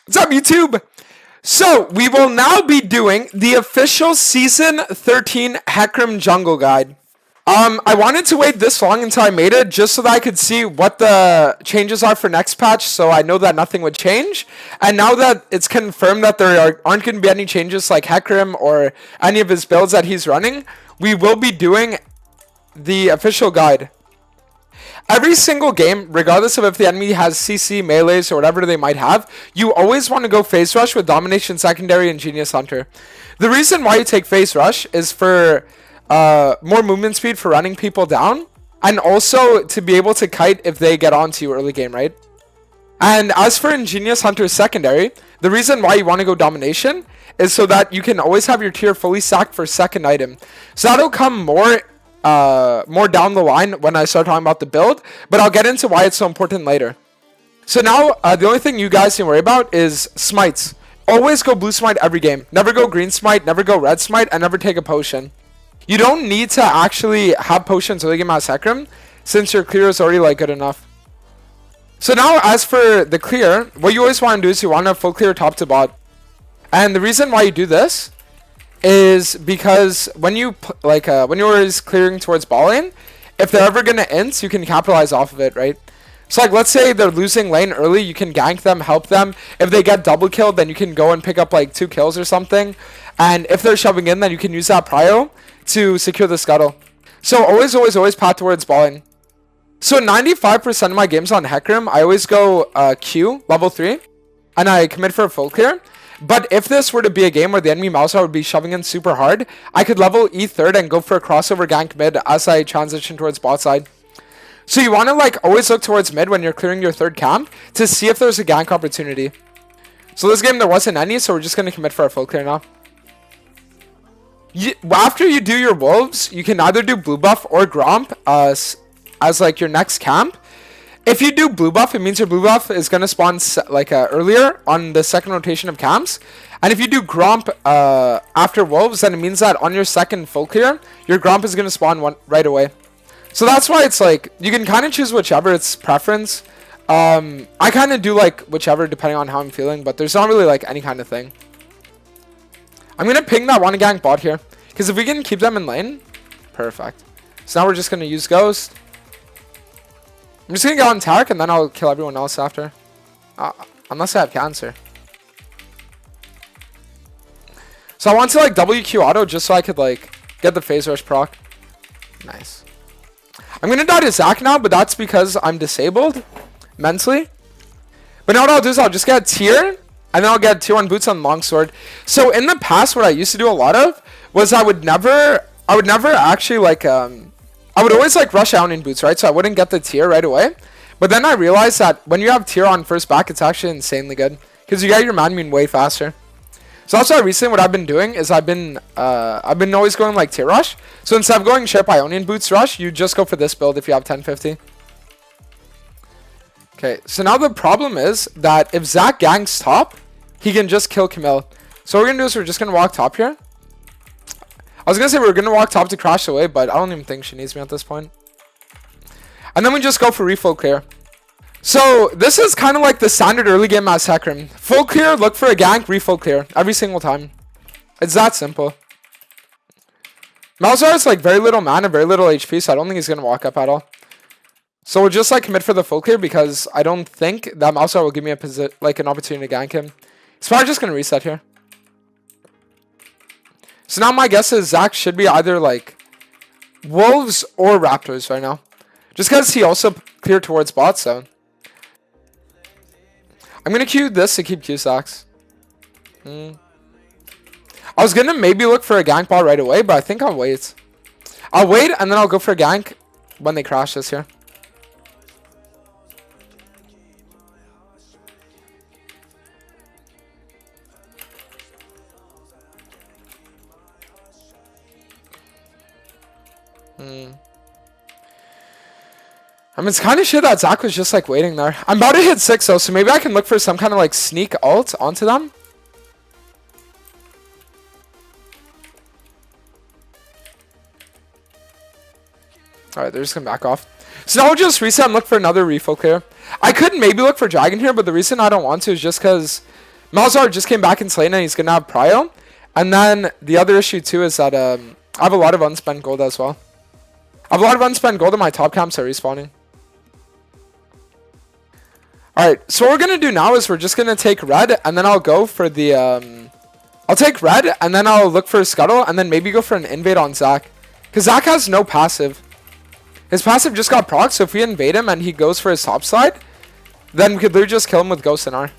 What's up, YouTube? So, we will now be doing the official Season 13 HECARIM Jungle Guide. I wanted to wait this long until I made it just so that I could see what the changes are for next patch, so I know that nothing would change. And now that it's confirmed that there aren't going to be any changes like HECARIM or any of his builds that he's running, we will be doing the official guide. Every single game, regardless of if the enemy has CC, melees, or whatever they might have, you always want to go Phase Rush with Domination Secondary and Genius Hunter. The reason why you take Phase Rush is for more movement speed for running people down, and also to be able to kite if they get onto you early game, right? And as for Ingenious Hunter Secondary, the reason why you want to go Domination is so that you can always have your tier fully stacked for second item. So that'll come more down the line when I start talking about the build, but I'll get into why it's so important later. So now, the only thing you guys can worry about is smites. Always go blue smite every game. Never go green smite, never go red smite, and never take a potion. You don't need to actually have potions early game as HECARIM, since your clear is already like good enough. So now, as for the clear, what you always want to do is you want to full clear top to bot. And the reason why you do this is because when you're always clearing towards ball lane, if they're ever gonna int, you can capitalize off of it, right? So like, let's say they're losing lane early, you can gank them, help them. If they get double killed, then you can go and pick up like 2 kills or something. And if they're shoving in, then you can use that prio to secure the scuttle. So always path towards ball lane. So 95% of my games on HECARIM, I always go Q level 3, and I commit for a full clear. But if this were to be a game where the enemy Mauser would be shoving in super hard, I could level E third and go for a crossover gank mid as I transition towards bot side. So you want to like always look towards mid when you're clearing your third camp to see if there's a gank opportunity. So this game there wasn't any, so we're just going to commit for a full clear now. After you do your wolves, you can either do blue buff or gromp as like your next camp. If you do blue buff, it means your blue buff is going to spawn earlier on the second rotation of camps. And if you do gromp after wolves, then it means that on your second full clear, your gromp is going to spawn right away. So that's why it's like, you can kind of choose whichever, it's preference. I kind of do like whichever depending on how I'm feeling, but there's not really like any kind of thing. I'm going to ping that one gank bot here, because if we can keep them in lane, perfect. So now we're just going to use Ghost. I'm just going to go on Tarek and then I'll kill everyone else after. Unless I have cancer. So I want to like WQ auto just so I could like get the phase rush proc. Nice. I'm going to die to Zac now, but that's because I'm disabled mentally. But now what I'll do is I'll just get tier and then I'll get tier 1 boots on longsword. So in the past, what I used to do a lot of was I would never actually like I would always like rush out in boots, right? So I wouldn't get the tier right away. But then I realized that when you have tier on first back, it's actually insanely good, because you get your man mean way faster. So that's why recently what I've been doing is I've been always going like tier rush. So instead of going Sharp Ionian boots rush, you just go for this build if you have 1050. Okay, so now the problem is that if Zac ganks top, he can just kill Camille. So what we're gonna do is we're just gonna walk top here. I was going to say we were going to walk top to crash away, but I don't even think she needs me at this point. And then we just go for refull clear. So this is kind of like the standard early game as HECARIM. Full clear, look for a gank, refull clear. Every single time. It's that simple. Malzahar has like very little mana, very little HP, so I don't think he's going to walk up at all. So we'll just like commit for the full clear because I don't think that Malzahar will give me an opportunity to gank him. He's probably just going to reset here. So now my guess is Zac should be either like Wolves or Raptors right now. Just because he also cleared towards bot, so. I'm going to queue this to keep Q-Sacks. I was going to maybe look for a gank bot right away, but I think I'll wait. I'll wait and then I'll go for a gank when they crash this here. I mean, it's kind of shit that Zac was just like waiting there. I'm about to hit 6 though, so maybe I can look for some kind of like sneak ult onto them. Alright, they're just gonna back off. So now we'll just reset and look for another refill clear. I could maybe look for Dragon here, but the reason I don't want to is just because Malzahar just came back into lane and he's going to have prio. And then the other issue too is that I have a lot of unspent gold as well. I have a lot of unspent gold and my top camps are respawning. Alright, so what we're going to do now is we're just going to take red and then I'll go for the... I'll take red and then I'll look for a scuttle and then maybe go for an invade on Zach. Because Zach has no passive. His passive just got proc, so if we invade him and he goes for his top slide, then we could literally just kill him with Ghost and R.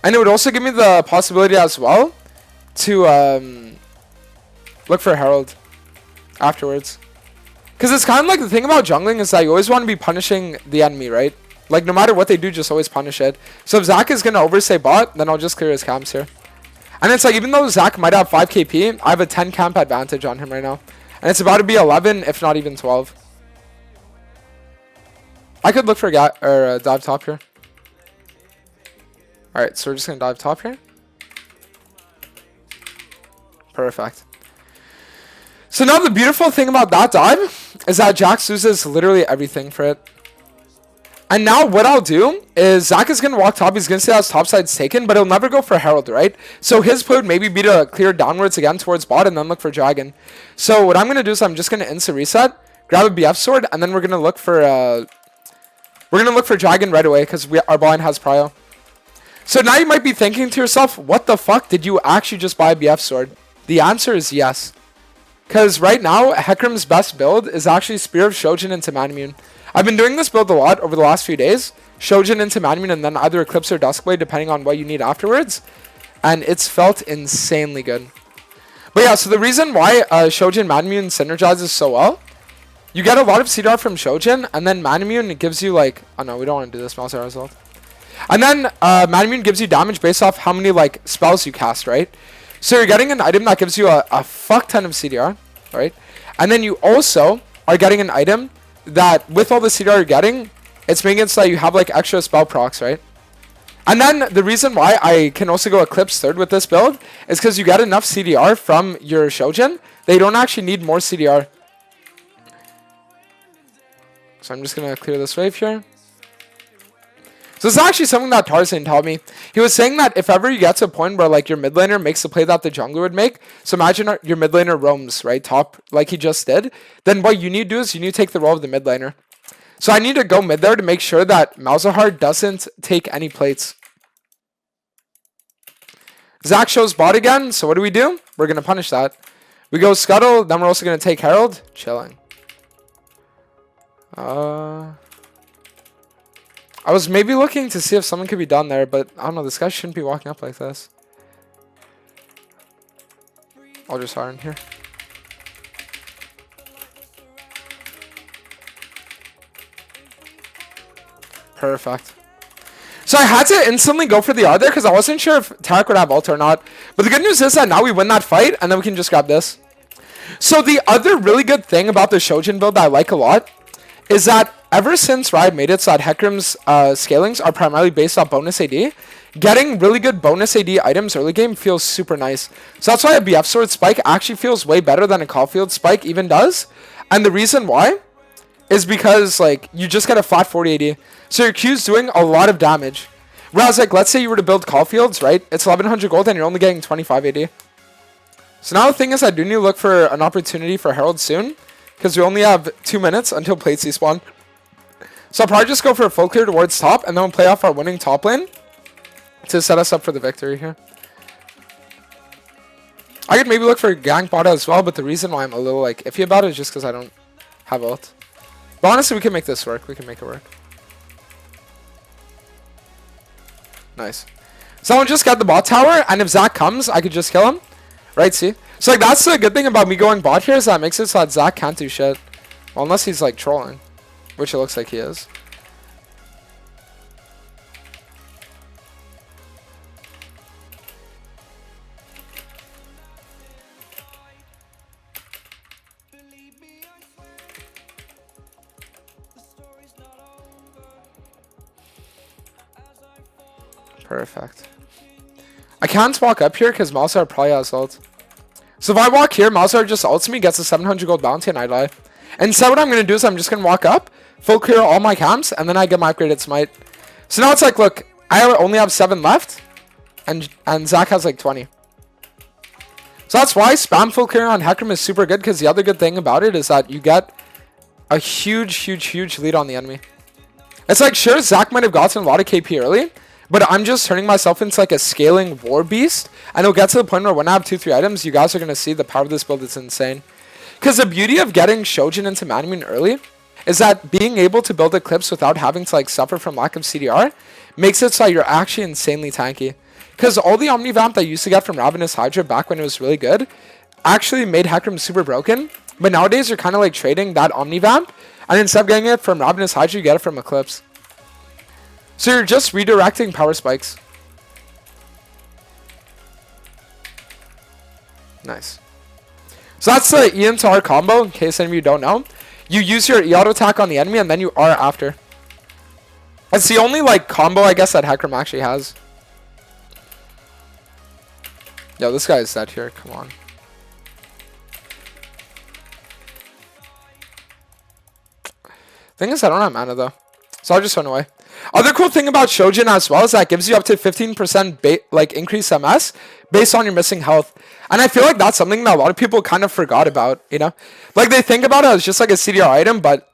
And it would also give me the possibility as well to look for Herald afterwards. Because it's kind of like the thing about jungling is that you always want to be punishing the enemy, right? Like no matter what they do, just always punish it. So if Zach is going to overstay bot, then I'll just clear his camps here. And it's like even though Zach might have 5 KP, I have a 10 camp advantage on him right now. And it's about to be 11, if not even 12. I could look for a dive top here. Alright, so we're just going to dive top here. Perfect. So now the beautiful thing about that dive is that Jax loses literally everything for it. And now what I'll do is Zach is going to walk top. He's going to say his top side's taken, but he'll never go for Herald, right? So his play would maybe be to clear downwards again towards bot and then look for Dragon. So what I'm going to do is I'm just going to insta reset, grab a BF sword, and then we're going to look for Dragon right away because our bot has prio. So now you might be thinking to yourself, what the fuck? Did you actually just buy a BF sword? The answer is yes. Because right now, HECARIM's best build is actually Spear of Shojin into Manamune. I've been doing this build a lot over the last few days. Shojin into Manamune and then either Eclipse or Duskblade depending on what you need afterwards. And it's felt insanely good. But yeah, so the reason why Shojin Manamune synergizes so well, you get a lot of CDR from Shojin and then Manamune gives you like, oh no, we don't want to do this mouse result. And then Manamune gives you damage based off how many like spells you cast, right? So you're getting an item that gives you a fuck ton of CDR, right? And then you also are getting an item that with all the CDR you're getting, it's making it so that you have like extra spell procs, right? And then the reason why I can also go Eclipse third with this build is because you get enough CDR from your Shojin that you don't actually need more CDR. So I'm just going to clear this wave here. So it's actually something that Tarzan taught me. He was saying that if ever you get to a point where like your mid laner makes the play that the jungler would make, so imagine your mid laner roams, right, top like he just did, then what you need to do is you need to take the role of the mid laner. So I need to go mid there to make sure that Malzahar doesn't take any plates. Zach shows bot again, so what do? We're going to punish that. We go Scuttle, then we're also going to take Herald. Chilling. I was maybe looking to see if something could be done there, but I don't know, this guy shouldn't be walking up like this. I'll just iron here. Perfect. So I had to instantly go for the R there because I wasn't sure if Tarek would have ult or not. But the good news is that now we win that fight and then we can just grab this. So the other really good thing about the Shojin build that I like a lot is that ever since Riot made it so that HECARIM's scalings are primarily based on bonus AD, getting really good bonus AD items early game feels super nice. So that's why a BF Sword Spike actually feels way better than a Caulfield Spike even does. And the reason why is because like you just get a flat 40 AD. So your Q's doing a lot of damage. Whereas like let's say you were to build Caulfields, right? It's 1100 gold and you're only getting 25 AD. So now the thing is I do need to look for an opportunity for Herald soon. Because we only have 2 minutes until plates despawn. So I'll probably just go for a full clear towards top. And then we'll play off our winning top lane. To set us up for the victory here. I could maybe look for gank bot as well. But the reason why I'm a little like iffy about it is just because I don't have ult. But honestly we can make this work. We can make it work. Nice. So I'll just get the bot tower. And if Zach comes I could just kill him. Right, see? So like that's the good thing about me going bot here is that makes it so that Zach can't do shit. Well, unless he's like trolling. Which it looks like he is. Perfect. I can't walk up here because Malzahar probably has ult. So if I walk here, Malzahar just ults me, gets a 700 gold bounty, and I die. Instead, what I'm going to do is I'm just going to walk up, full clear all my camps, and then I get my upgraded smite. So now it's like, look, I only have 7 left. and Zach has like 20. So that's why spam full clear on HECARIM is super good, because the other good thing about it is that you get a huge lead on the enemy. It's like, sure, Zach might have gotten a lot of KP early, but I'm just turning myself into like a scaling war beast, and it'll get to the point where when I have 2-3 items, you guys are going to see the power of this build. It's insane. Because the beauty of getting Shojin into Manamune early is that being able to build Eclipse without having to like suffer from lack of CDR makes it so you're actually insanely tanky. Because all the Omnivamp that I used to get from Ravenous Hydra back when it was really good actually made HECARIM super broken. But nowadays you're kind of like trading that Omnivamp, and instead of getting it from Ravenous Hydra, you get it from Eclipse. So you're just redirecting power spikes. Nice. So that's the E into R combo, in case any of you don't know. You use your E auto attack on the enemy, and then you R after. That's the only like combo I guess that HECARIM actually has. Yo, this guy is dead here. Come on. Thing is, I don't have mana though, so I'll just run away. Other cool thing about Shojin as well is that it gives you up to 15% like increased MS based on your missing health, and I feel like that's something that a lot of people kind of forgot about. You know, like they think about it as just like a CDR item, but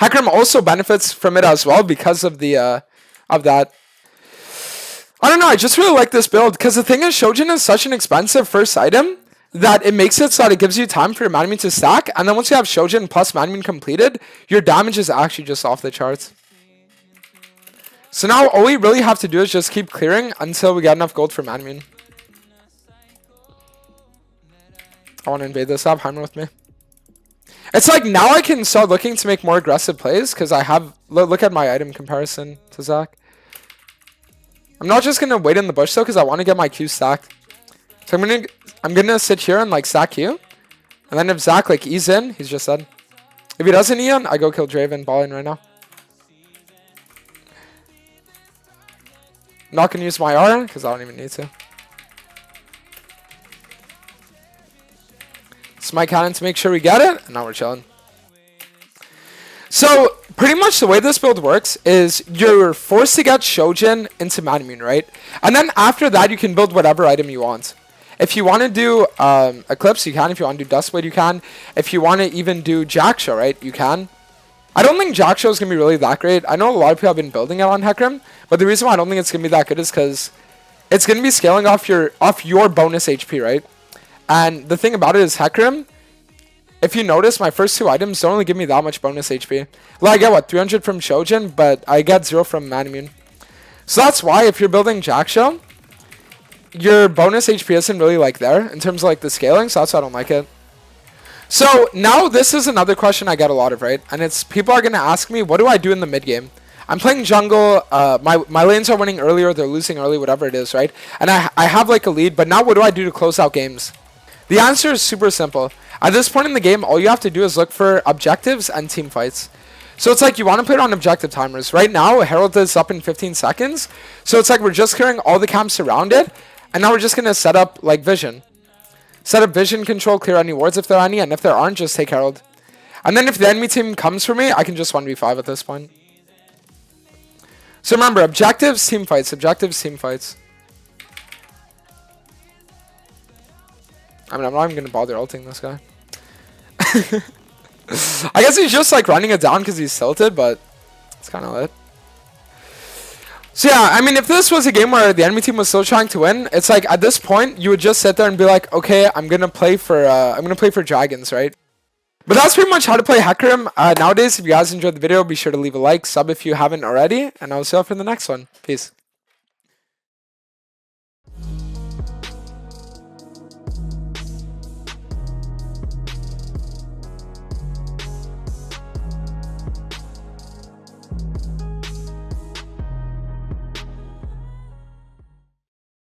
HECARIM also benefits from it as well because of the of that. I don't know, I just really like this build, because the thing is, Shojin is such an expensive first item that it makes it so that it gives you time for your Manamune to stack, and then once you have Shojin plus Manamune completed, your damage is actually just off the charts. So now all we really have to do is just keep clearing until we get enough gold for Manamune. I want to invade this up, Heimer with me. It's like now I can start looking to make more aggressive plays, because I have, look at my item comparison to Zach. I'm not just going to wait in the bush though, because I want to get my Q stacked. So I'm gonna sit here and like stack Q. And then if Zach like E's in, he's just dead. If he doesn't E in, I go kill Draven balling right now. I'm not going to use my R, because I don't even need to. Smite cannon to make sure we get it, and now we're chilling. So pretty much the way this build works is you're forced to get Shojin into Manamune, right? And then after that, you can build whatever item you want. If you want to do Eclipse, you can. If you want to do Duskblade, you can. If you want to even do Jackshow, right, you can. I don't think Jackshow is going to be really that great. I know a lot of people have been building it on HECARIM, but the reason why I don't think it's going to be that good is because it's going to be scaling off your bonus HP, right? And the thing about it is HECARIM, if you notice, my first 2 items don't really give me that much bonus HP. Well, I get, what, 300 from Shojin, but I get 0 from Manamune. So that's why if you're building Jackshow, your bonus HP isn't really like there in terms of like the scaling, so that's why I don't like it. So now this is another question I get a lot of, right? And it's people are going to ask me, what do I do in the mid game? I'm playing jungle, my lanes are winning early or they're losing early, whatever it is, right? And I have like a lead, but now what do I do to close out games? The answer is super simple. At this point in the game, all you have to do is look for objectives and team fights. So it's like you want to put on objective timers. Right now, Herald is up in 15 seconds. So it's like we're just clearing all the camps around it. And now we're just going to set up like vision. Set up vision control, clear any wards if there are any. And if there aren't, just take Herald. And then if the enemy team comes for me, I can just 1v5 at this point. So remember, objectives, team fights. Objectives, team fights. I mean, I'm not even going to bother ulting this guy. I guess he's just like running it down because he's tilted, but it's kind of lit. So yeah, I mean, if this was a game where the enemy team was still trying to win, it's like at this point you would just sit there and be like, okay, I'm gonna play for dragons, right? But that's pretty much how to play HECARIM nowadays. If you guys enjoyed the video, be sure to leave a like, sub if you haven't already, and I'll see you all for the next one. Peace.